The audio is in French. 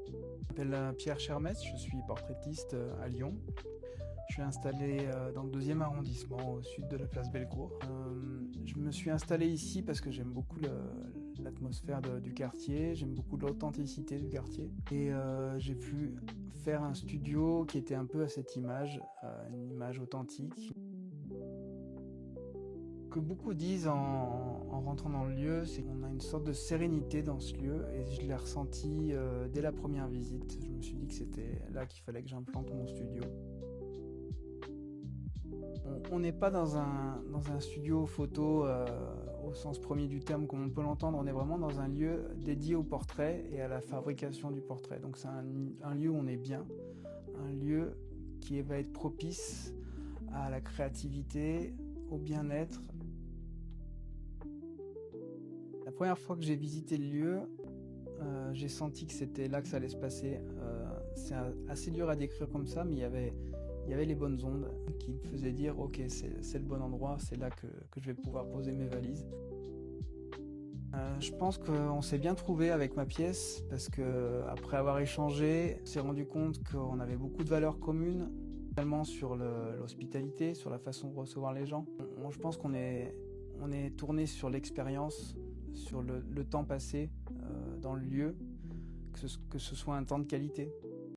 Je m'appelle Pierre Chermès, je suis portraitiste à Lyon. Je suis installé dans le 2e arrondissement, au sud de la place Bellecour. Je me suis installé ici parce que j'aime beaucoup l'atmosphère du quartier, j'aime beaucoup l'authenticité du quartier. Et j'ai pu faire un studio qui était un peu à cette image, une image authentique. Ce que beaucoup disent en rentrant dans le lieu, c'est qu'on a une sorte de sérénité dans ce lieu et je l'ai ressenti dès la première visite. Je me suis dit que c'était là qu'il fallait que j'implante mon studio. On n'est pas dans un studio photo au sens premier du terme comme on peut l'entendre, on est vraiment dans un lieu dédié au portrait et à la fabrication du portrait. Donc c'est un lieu où on est bien, un lieu qui va être propice à la créativité, au bien-être. La première fois que j'ai visité le lieu, j'ai senti que c'était là que ça allait se passer. C'est assez dur à décrire comme ça, mais il y avait les bonnes ondes qui me faisaient dire ok, c'est le bon endroit, c'est là que je vais pouvoir poser mes valises. Je pense qu'on s'est bien trouvé avec ma pièce parce que après avoir échangé, on s'est rendu compte qu'on avait beaucoup de valeurs communes, notamment sur l'hospitalité, sur la façon de recevoir les gens. Je pense qu'on est tourné sur l'expérience, sur le temps passé dans le lieu, que ce soit un temps de qualité.